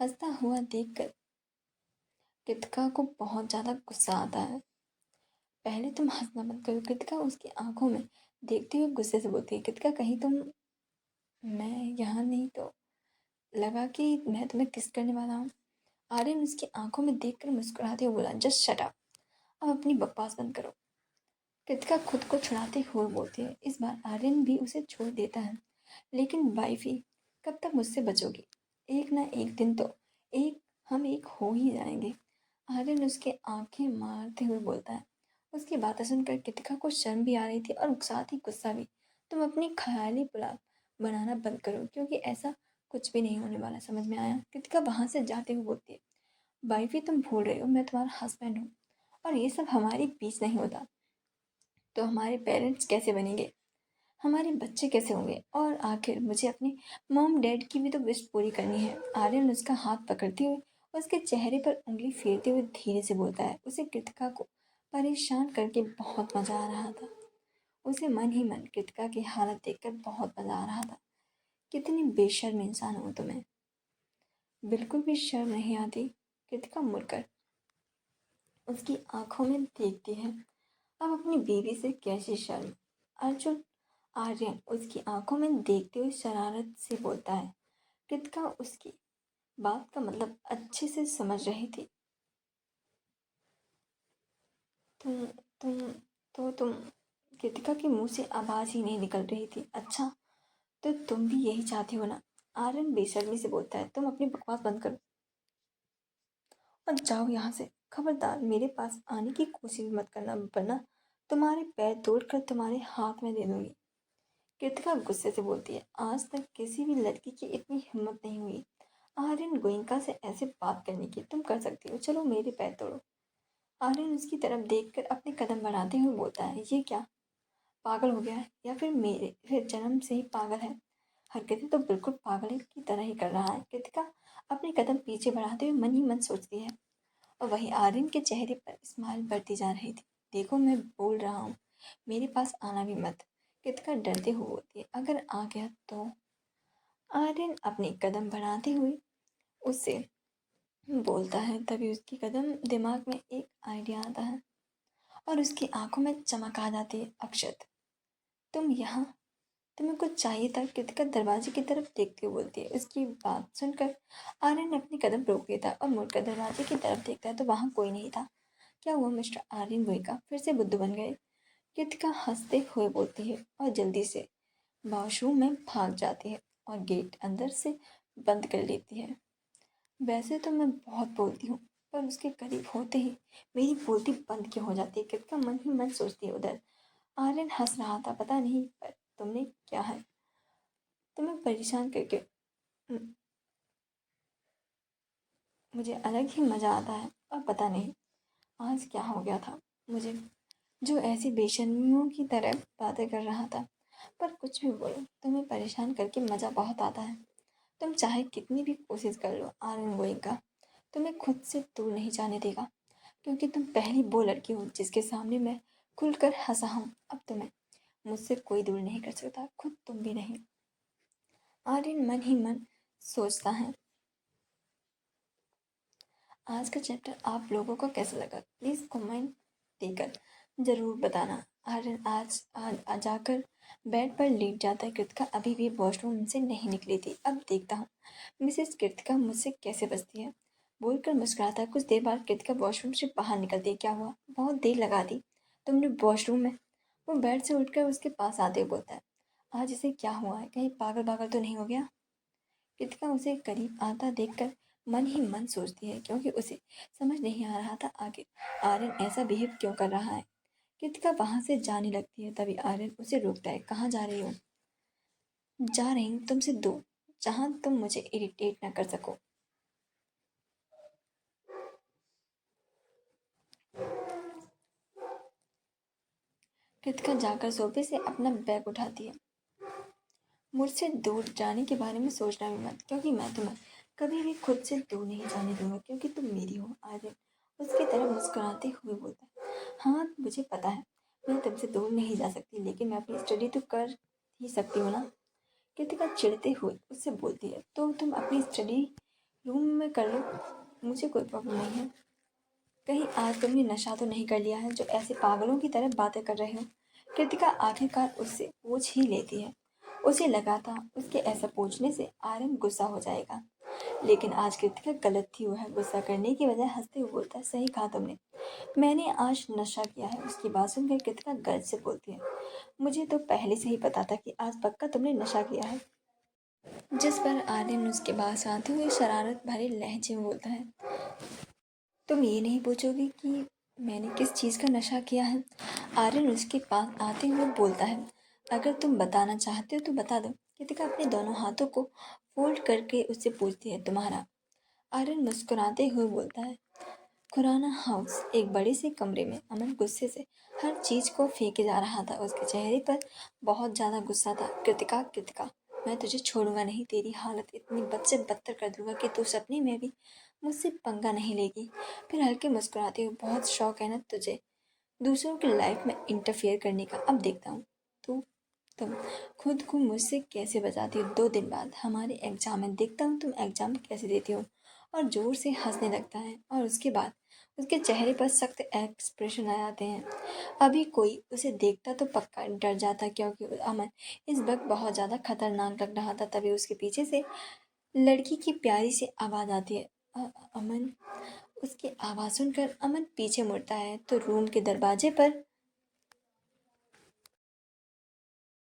हंसता हुआ देखकर कृतिका को बहुत ज़्यादा गुस्सा आता है। पहले तुम हंसना बंद करो, कृतिका उसकी आंखों में देखते हुए गुस्से से बोलती है। कृतिका कहीं तुम, मैं यहाँ नहीं तो लगा कि मैं तुम्हें किस करने वाला हूँ। आर्यन उसकी आंखों में देखकर मुस्कुराते हुए बोला, जस्ट शट अप, अब अपनी बकवास बंद करो। कृतिका खुद को छुड़ाते हुए बोलती है। इस बार आर्यन भी उसे छोड़ देता है। लेकिन वाइफी, कब तक मुझसे बचोगी? एक ना एक दिन तो हम एक हो ही जाएंगे। आर्यन उसके आंखें मारते हुए बोलता है। उसकी बातें सुनकर कृतिका को शर्म भी आ रही थी और साथ ही गुस्सा भी। तुम अपनी ख्याली पुलाव बनाना बंद करो, क्योंकि ऐसा कुछ भी नहीं होने वाला, समझ में आया? कृतिका वहां से जाते हुए बोलती है, वाइफी तुम भूल रहे हो मैं तुम्हारा हस्बैंड हूँ और ये सब हमारे बीच नहीं होता। तो हमारे पेरेंट्स कैसे बनेंगे, हमारे बच्चे कैसे होंगे, और आखिर मुझे अपने मॉम डैड की भी तो विश पूरी करनी है। आर्यन उसका हाथ पकड़ते हुए उसके चेहरे पर उंगली फेरते हुए धीरे से बोलता है। उसे कृतिका को परेशान करके बहुत मजा आ रहा था। उसे मन ही मन कृतिका की हालत देखकर बहुत मजा आ रहा था। कितनी बेशर्म इंसान हो तुम्हें, बिल्कुल भी शर्म नहीं आती। कृतिका मुड़कर उसकी आंखों में देखती है। अब अपनी बीवी से कैसी शर्म। अर्जुन, आर्यन उसकी आंखों में देखते हुए शरारत से बोलता है। कृतिका उसकी बात का मतलब अच्छे से समझ रही थी। तुम तुम तुम कृतिका के मुंह से आवाज ही नहीं निकल रही थी। अच्छा, तो तुम भी यही चाहती हो ना? आर्यन बेशर्मी से बोलता है। तुम अपनी बकवास बंद करो और जाओ यहाँ से। खबरदार मेरे पास आने की कोशिश भी मत करना, वरना तुम्हारे पैर तोड़कर तुम्हारे हाथ में दे दूंगी। कृतिका गुस्से से बोलती है। आज तक किसी भी लड़की की इतनी हिम्मत नहीं हुई आर्यन गोइंका से ऐसे बात करने की। तुम कर सकती हो, चलो मेरे पैर तोड़ो। आर्यन उसकी तरफ देखकर अपने कदम बढ़ाते हुए बोलता है, ये क्या पागल हो गया है या फिर जन्म से ही पागल है। हरकतें तो बिल्कुल पागल की तरह ही कर रहा है। कृतिका अपने कदम पीछे बढ़ाते हुए मन ही मन सोचती है और वहीं आर्यन के चेहरे पर स्माइल बढ़ती जा रही थी। देखो मैं बोल रहा हूँ, मेरे पास आना भी मत। कृतिका डरते हुए बोलती है, अगर आ गया तो। आर्यन अपने कदम बढ़ाते हुए उससे बोलता है। तभी उसकी कदम दिमाग में एक आइडिया आता है और उसकी आंखों में चमक आ जाती है। अक्षत, तुम यहाँ, तुम्हें कुछ चाहिए था? कृतिका दरवाजे की तरफ देखते हुए बोलती है। उसकी बात सुनकर आर्यन अपनी कदम रोक देता है और मुड़कर दरवाजे की तरफ देखता है तो वहां कोई नहीं था। क्या हुआ मिस्टर आर्यन का फिर से बुद्धू बन गए? कृतिका हंसते हुए बोलती है और जल्दी से वॉशरूम में भाग जाती है और गेट अंदर से बंद कर लेती है। वैसे तो मैं बहुत बोलती हूँ, पर उसके करीब होते ही मेरी बोलती बंद क्यों हो जाती है? कृतिका मन ही मन सोचती है। उधर आर्यन हंस रहा था। पता नहीं पर तुमने क्या है, तुम्हें परेशान करके म- मुझे अलग ही मज़ा आता है। और पता नहीं आज क्या हो गया था मुझे, जो ऐसी बेशर्मियों की तरह बातें कर रहा था। पर कुछ भी बोलो, तुम्हें परेशान करके मज़ा बहुत आता है। तुम चाहे कितनी भी कोशिश कर लो, आर्यन गोइंका तुम्हें खुद से दूर नहीं जाने देगा, क्योंकि तुम पहली वो लड़की हो जिसके सामने मैं खुलकर हंसा हूँ। अब तुम्हें मुझसे कोई दूर नहीं कर सकता, खुद तुम भी नहीं। आर्यन मन ही मन सोचता है। आज का चैप्टर आप लोगों को कैसा लगा प्लीज़ कमेंट देकर ज़रूर बताना। आर्यन आज जाकर बेड पर लेट जाता है। कृतिका अभी भी वॉशरूम से नहीं निकली थी। अब देखता हूँ मिसेस कृतिका मुझसे कैसे बचती है, बोलकर मुस्कुराता है। कुछ देर बाद कृतिका वॉशरूम से बाहर निकलती है। क्या हुआ, बहुत देर लगा दी तुमने वॉशरूम में? वो बेड से उठकर उसके पास आते हुए बोलता है, आज इसे क्या हुआ है, कहीं पागल पागल तो नहीं हो गया? कृतिका उसे करीब आता देखकर मन ही मन सोचती है, क्योंकि उसे समझ नहीं आ रहा था आगे आर्यन ऐसा बिहेव क्यों कर रहा है। कृतिका वहां से जाने लगती है। तभी आर्यन उसे रोकता है। कहाँ जा रही हो? जा रही हूँ तुमसे दूर, जहाँ तुम मुझे इरिटेट ना कर सको। कृतिका जाकर सोफे से अपना बैग उठाती है। मुझसे दूर जाने के बारे में सोचना भी मत, क्योंकि मैं तुम्हें कभी भी खुद से दूर नहीं जाने दूंगा, क्योंकि तुम मेरी हो। आर्यन उसकी तरफ मुस्कुराते हुए बोलता है, हाँ मुझे पता है मैं तुमसे दूर नहीं जा सकती, लेकिन मैं अपनी स्टडी तो कर ही सकती हूँ ना। कृतिका चिढ़ते हुए उससे बोलती है, तो तुम अपनी स्टडी रूम में कर लो, मुझे कोई प्रॉब्लम नहीं है। कहीं आज तुमने नशा तो नहीं कर लिया है जो ऐसे पागलों की तरह बातें कर रहे हो? कृतिका आखिरकार उससे पूछ ही लेती है। उसे लगा था उसके ऐसा पूछने से आर्यन गुस्सा हो जाएगा, लेकिन आज कृतिका गलत थी। वह गुस्सा करने की बजाय हंसते हुए बोलता है, सही कहा तुमने, मैंने आज नशा किया है। उसकी बात सुनकर कृतिका गर्व से बोलती है, मुझे तो पहले से ही पता था कि आज पक्का तुमने नशा किया है। जिस पर आर्यन उसके पास आते हुए शरारत भरे लहजे में बोलता है, तुम ये नहीं पूछोगे कि मैंने किस चीज़ का नशा किया है? आर्यन उसके पास आते हुए बोलता है, अगर तुम बताना चाहते हो तो बता दो। कृतिका अपने दोनों हाथों को फोल्ड करके उससे पूछती है, तुम्हारा? आर्यन मुस्कुराते हुए बोलता है, खुराना हाउस। एक बड़े से कमरे में अमन गुस्से से हर चीज को फेंके जा रहा था। उसके चेहरे पर बहुत ज्यादा गुस्सा था। कृतिका, कृतिका, मैं तुझे छोड़ूंगा नहीं, तेरी हालत इतनी बद से बदतर कर दूंगा कि तू सपने में भी मुझसे पंगा नहीं लेगी। फिर हल्के मुस्कुराते हुए, बहुत शौक है ना तुझे दूसरों की लाइफ में इंटरफेयर करने का, अब देखता हूँ तू तुम खुद को मुझसे कैसे बचाती हो। 2 दिन बाद हमारे एग्जाम है, देखता हूँ तुम एग्जाम कैसे देती हो। और जोर से हंसने लगता है और उसके बाद उसके चेहरे पर सख्त एक्सप्रेशन आ जाते हैं। अभी कोई उसे देखता तो पक्का डर जाता, क्योंकि अमन इस वक्त बहुत ज़्यादा खतरनाक लग रहा था। तभी उसके पीछे से लड़की की प्यारी सी आवाज़ आती है, अमन। उसकी आवाज़ सुनकर अमन पीछे मुड़ता है तो रूम के दरवाजे पर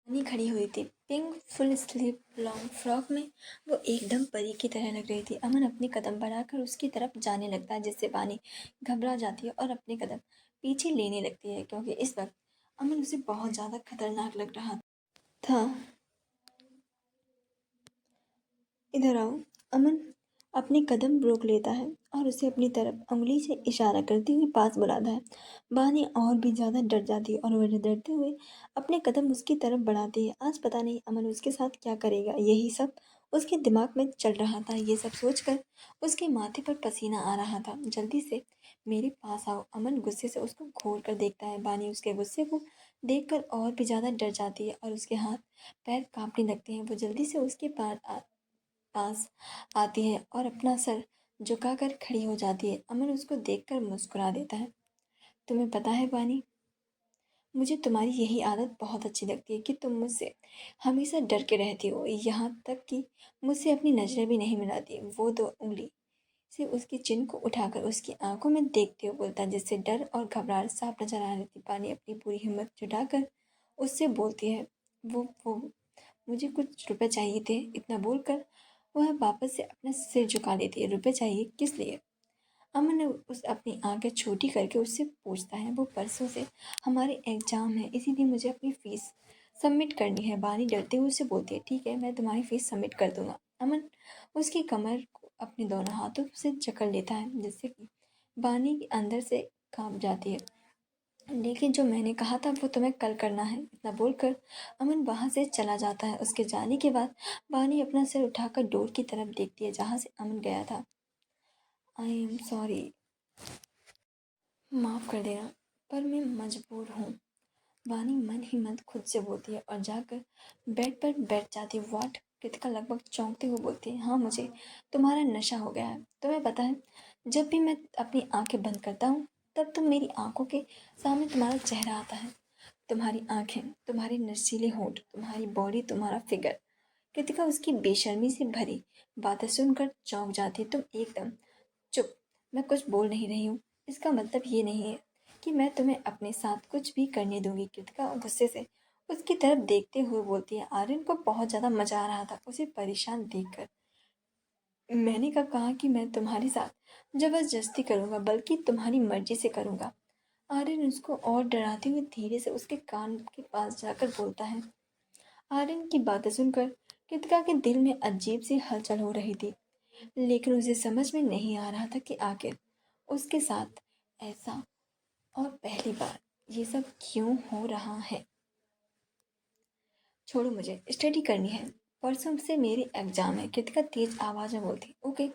रानी खड़ी हुई थी, pink full sleeve long frock में। वो एकदम परी की तरह लग रही थी। अमन अपने कदम बढ़ाकर उसकी तरफ जाने लगता है, जिससे वानी घबरा जाती है और अपने कदम पीछे लेने लगती है, क्योंकि इस वक्त अमन उसे बहुत ज़्यादा खतरनाक लग रहा था। इधर आओ, अमन। अपने कदम रोक लेता है और उसे अपनी तरफ उंगली से इशारा करते हुए पास बुलाता है। बानी और भी ज़्यादा डर जाती है और वह डरते हुए अपने कदम उसकी तरफ बढ़ाती है। आज पता नहीं अमन उसके साथ क्या करेगा, यही सब उसके दिमाग में चल रहा था। ये सब सोचकर उसके माथे पर पसीना आ रहा था। जल्दी से मेरे पास आओ, अमन गुस्से से उसको घूर कर देखता है। बानी उसके गुस्से को देखकर और भी ज़्यादा डर जाती है और उसके हाथ पैर कांपने लगते हैं। वो जल्दी से उसके पास आती है और अपना सर झुकाकर खड़ी हो जाती है। अमन उसको देखकर मुस्कुरा देता है। तुम्हें पता है बानी, मुझे तुम्हारी यही आदत बहुत अच्छी लगती है कि तुम मुझसे हमेशा डर के रहती हो, यहाँ तक कि मुझसे अपनी नजरें भी नहीं मिलाती। वो दो उंगली से उसकी चिन को उठाकर उसकी आंखों में देखते हुए बोलता है, जिससे डर और घबराहट साफ नजर आ रही थी। पानी अपनी पूरी हिम्मत जुटाकर उससे बोलती है, वो मुझे कुछ रुपए चाहिए थे। इतना बोलकर वह वापस से अपना सिर झुका लेती है। रुपए चाहिए किस लिए? अमन उस अपनी आंखें छोटी करके उससे पूछता है। वो परसों से हमारे एग्जाम है, इसीलिए मुझे अपनी फीस सबमिट करनी है। बानी डरते हुए उससे बोलती है, ठीक है, मैं तुम्हारी फीस सबमिट कर दूंगा। अमन उसकी कमर को अपने दोनों हाथों से जकड़ लेता है, जिससे कि बानी के अंदर से कांप जाती है। लेकिन जो मैंने कहा था वो तुम्हें कल करना है। इतना बोलकर अमन वहां से चला जाता है। उसके जाने के बाद बानी अपना सिर उठाकर डोर की तरफ देखती है जहां से अमन गया था। आई एम सॉरी, माफ़ कर देना, पर मैं मजबूर हूँ। वानी मन ही मन खुद से बोलती है और जाकर बेड पर बैठ जाती है। व्हाट? कृतिका लगभग चौंकते हुए बोलती है, हाँ, मुझे तुम्हारा नशा हो गया है। तुम्हें पता है, जब भी मैं अपनी आंखें बंद करता हूँ तब तुम मेरी आंखों के सामने तुम्हारा चेहरा आता है। तुम्हारी आंखें, तुम्हारे नशीले होंठ, तुम्हारी बॉडी, तुम्हारा फिगर। कृतिका उसकी बेशर्मी से भरी बातें सुनकर चौंक जाती है। तुम एकदम चुप, मैं कुछ बोल नहीं रही हूँ। इसका मतलब ये नहीं है कि मैं तुम्हें अपने साथ कुछ भी करने दूंगी। कृतिका गुस्से से उसकी तरफ देखते हुए बोलती है। आर्यन को बहुत ज़्यादा मजा आ रहा था उसे परेशान देखकर। मैंने कहा कि मैं तुम्हारे साथ जबरदस्ती करूंगा, बल्कि तुम्हारी मर्जी से करूंगा। आर्यन उसको और डराते हुए धीरे से उसके कान के पास जाकर बोलता है। आर्यन की बातें सुनकर कृतिका के दिल में अजीब सी हलचल हो रही थी, लेकिन उसे समझ में नहीं आ रहा था कि आखिर उसके साथ ऐसा और पहली बार ये सब क्यों हो रहा है। छोड़ो, मुझे स्टडी करनी है, परसों से मेरी एग्जाम है। कृतिका तेज आवाज में बोलती। ओके,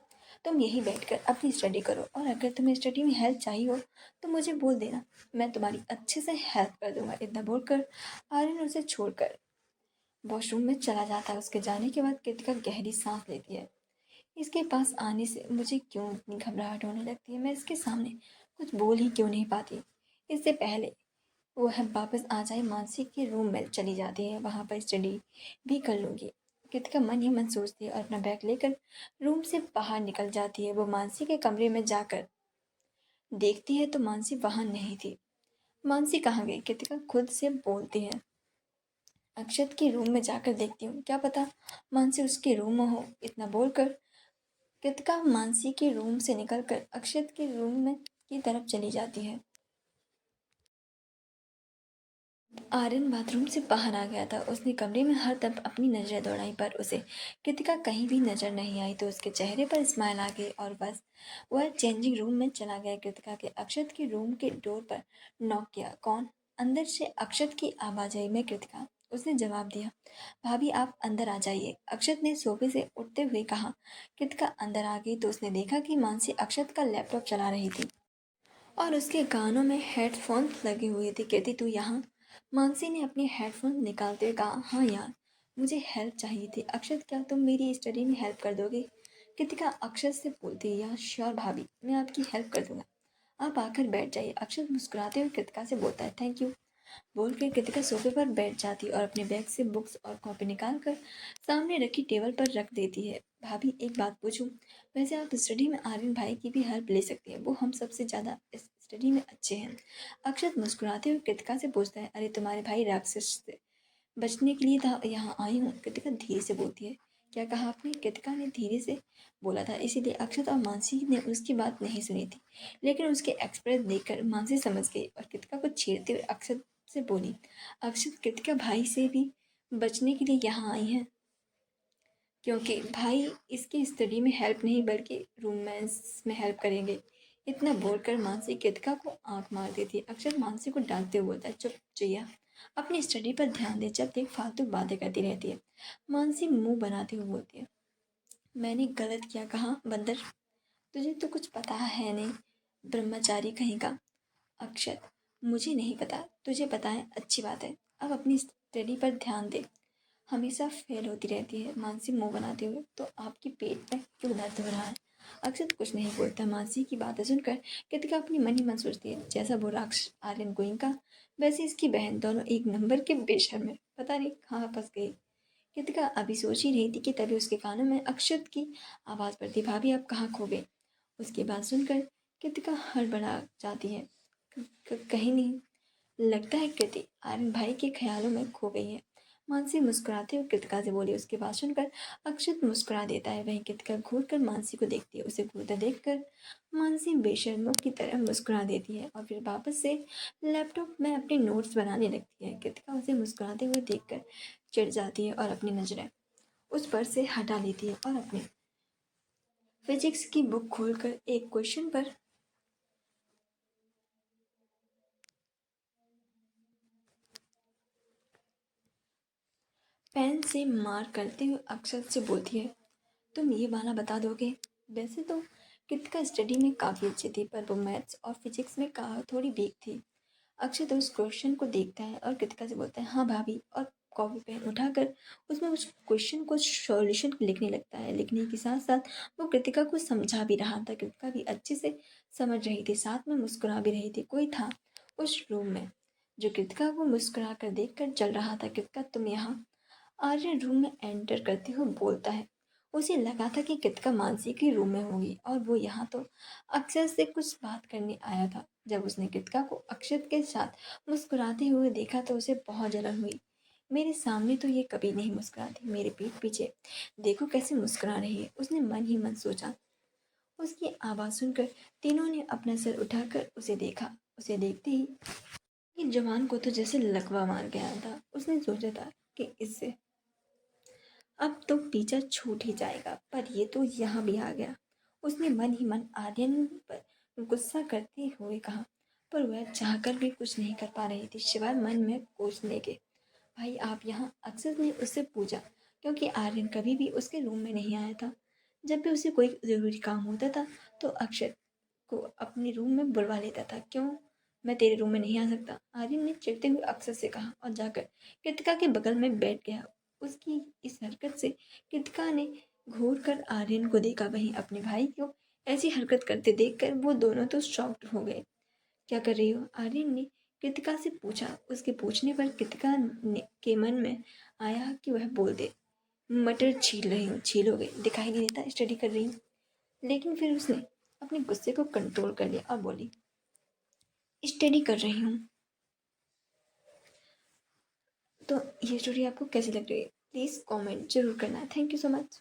तुम यहीं बैठकर अपनी स्टडी करो और अगर तुम्हें स्टडी में हेल्प चाहिए हो तो मुझे बोल देना, मैं तुम्हारी अच्छे से हेल्प कर दूंगा। इतना बोलकर आर्यन उसे छोड़कर वॉशरूम में चला जाता है। उसके जाने के बाद कृतिका गहरी सांस लेती है। इसके पास आने से मुझे क्यों इतनी घबराहट होने लगती है? मैं इसके सामने कुछ बोल ही क्यों नहीं पाती? इससे पहले वह वापस आ जाए, मानसी के रूम में चली जाती है। वहाँ पर स्टडी भी कर लूँगी, कृतिका मन ही मन सोचती है और अपना बैग लेकर रूम से बाहर निकल जाती है। वो मानसी के कमरे में जाकर देखती है तो मानसी वहाँ नहीं थी। मानसी कहाँ गई? कृतिका खुद से बोलती है। अक्षत के रूम में जाकर देखती हूँ, क्या पता मानसी उसके रूम में हो। इतना बोलकर कृतिका मानसी के रूम से निकलकर अक्षत के रूम में की तरफ चली जाती है। आर्यन बाथरूम से बाहर आ गया था। उसने कमरे में हर तरफ अपनी नजरें दौड़ाई, पर उसे कृतिका कहीं भी नजर नहीं आई। तो उसके चेहरे पर स्माइल आ गई और बस वह चेंजिंग रूम में चला गया। कृतिका के अक्षत के रूम के डोर पर नॉक किया। कौन? अंदर से अक्षत की आवाज आई। मैं कृतिका, उसने जवाब दिया। भाभी, आप अंदर आ जाइए, अक्षत ने सोफे से उठते हुए कहा। कृतिका अंदर आ गई तो उसने देखा कि मानसी अक्षत का लैपटॉप चला रही थी और उसके कानों में हेडफोन्स लगे हुए थे। कहती, तू यहाँ? मानसी ने अपने हेडफोन निकालते हुए कहा। हाँ यार, मुझे हेल्प चाहिए थी। अक्षत, क्या तुम मेरी स्टडी में हेल्प कर दोगे? कृतिका अक्षत से बोलती, यार श्योर भाभी, मैं आपकी हेल्प कर दूंगा, आप आकर बैठ जाइए। अक्षत मुस्कुराते हुए कृतिका से बोलता है, थैंक यू। बोल कर कृतिका सोफे पर बैठ जाती और अपने बैग से बुक्स और कॉपी निकाल कर सामने रखी टेबल पर रख देती है। भाभी, एक बात पूछूं? वैसे आप स्टडी में आर्यन भाई की भी हेल्प ले सकती हैं, वो हम सबसे ज़्यादा इस स्टडी में अच्छे हैं। अक्षत मुस्कुराते हुए कृतिका से पूछता है, अरे तुम्हारे भाई राक्षस से बचने के लिए था यहाँ आई हूँ। कृतिका धीरे से बोलती है। क्या कहा आपने? कृतिका ने धीरे से बोला था, इसीलिए अक्षत और मानसी ने उसकी बात नहीं सुनी थी, लेकिन उसके एक्सप्रेस देखकर मानसी समझ गई और कृतिका को छेड़ते हुए अक्षत से बोली, अक्षत कृतिका भाई से भी बचने के लिए यहाँ आई हैं। क्योंकि भाई इसकी स्टडी में हेल्प नहीं बल्कि रोमांस में हेल्प करेंगे। इतना बोलकर मानसी कृतिका को आंख मार देती है। अक्षर मानसी को डांटते हुए बोलता है, चुप जया, अपनी स्टडी पर ध्यान दे, जब देख फालतू बातें करती रहती है। मानसी मुंह बनाते हुए बोलती है, मैंने गलत क्या कहा बंदर? तुझे तो कुछ पता है नहीं, ब्रह्मचारी कहीं का। अक्षत, मुझे नहीं पता, तुझे पता है, अच्छी बात है। अब अपनी स्टडी पर ध्यान दे, हमेशा फेल होती रहती है। मानसी मुंह बनाते हुए, तो आपकी पेट में क्यों दर्द हो रहा है? अक्षत कुछ नहीं बोलता। मानसी की बातें सुनकर कृतिका अपनी मन ही मन सोचती है, जैसा वो राक्ष आर्यन गोइंका, वैसे इसकी बहन, दोनों एक नंबर के बेशर्म है। पता नहीं कहाँ फंस गई। कृतिका अभी सोच ही रही थी कि तभी उसके कानों में अक्षत की आवाज़ पड़ती, भाभी आप कहाँ खो गए? उसकी बात सुनकर कृतिका हड़बड़ा जाती है। कहीं नहीं, लगता है कृति आर्यन भाई के ख्यालों में खो गई है। मानसी मुस्कुराते हुए कृतिका से बोली। उसकी बात सुनकर अक्षत मुस्कुरा देता है। वहीं कृतिका घूर कर मानसी को देखती है। उसे घूरता देखकर मानसी बेशर्मों की तरह मुस्कुरा देती है और फिर वापस से लैपटॉप में अपने नोट्स बनाने लगती है। कृतिका उसे मुस्कुराते हुए देखकर चिढ़ जाती है और अपनी नजरें उस पर से हटा लेती है और अपनी फिजिक्स की बुक खोलकर एक क्वेश्चन पर पेन से मार करते हुए अक्षत से बोलती है, तुम ये वाला बता दोगे? वैसे तो कृतिका स्टडी में काफ़ी अच्छी थी, पर वो मैथ्स और फिजिक्स में थोड़ी वीक थी। अक्षत उस क्वेश्चन को देखता है और कृतिका से बोलता है, हाँ भाभी, और कॉपी पेन उठाकर उसमें उस क्वेश्चन को सॉल्यूशन लिखने लगता है। लिखने के साथ साथ वो कृतिका को समझा भी रहा था। कृतिका भी अच्छे से समझ रही थी, साथ में मुस्कुरा भी रही थी। कोई था उस रूम में जो कृतिका को मुस्कुरा कर देख कर चल रहा था। कृतिका, तुम यहाँ? आर्यन रूम में एंटर करते हुए बोलता है। उसे लगा था कि कृतिका मानसी के रूम में होगी और वो यहाँ तो अक्षत से कुछ बात करने आया था। जब उसने कृतिका को अक्षत के साथ मुस्कुराते हुए देखा तो उसे बहुत जलन हुई। मेरे सामने तो ये कभी नहीं मुस्कुराती, मेरे पीठ पीछे देखो कैसे मुस्कुरा रही है, उसने मन ही मन सोचा। उसकी आवाज़ सुनकर तीनों ने अपना सर उठाकर उसे देखा। उसे देखते ही ये जवान को तो जैसे लकवा मार गया था। उसने सोचा था कि इससे अब तो पीछा छूट ही जाएगा, पर ये तो यहाँ भी आ गया। उसने मन ही मन आर्यन पर गुस्सा करते हुए कहा, पर वह चाहकर भी कुछ नहीं कर पा रही थी सिवाय मन में कोसने के। भाई आप यहाँ? अक्षत ने उससे पूछा, क्योंकि आर्यन कभी भी उसके रूम में नहीं आया था। जब भी उसे कोई ज़रूरी काम होता था तो अक्षत को अपने रूम में बुलवा लेता था। क्यों मैं तेरे रूम में नहीं आ सकता? आर्यन ने चिढ़ते हुए अक्षत से कहा और जाकर कृतिका के बगल में बैठ गया। उसकी इस हरकत से कृतिका ने घूर कर आर्यन को देखा। वहीं अपने भाई को ऐसी हरकत करते देखकर वो दोनों तो शॉक्ड हो गए। क्या कर रही हो? आर्यन ने कृतिका से पूछा। उसके पूछने पर कृतिका के मन में आया कि वह बोल दे, मटर छील रही हूँ। छीलोगे? दिखाई नहीं देता स्टडी कर रही हूँ। लेकिन फिर उसने अपने गुस्से को कंट्रोल कर लिया और बोली, स्टडी कर रही हूँ। तो ये स्टोरी आपको कैसी लग रही है? प्लीज़ कमेंट जरूर करना। Thank you so much.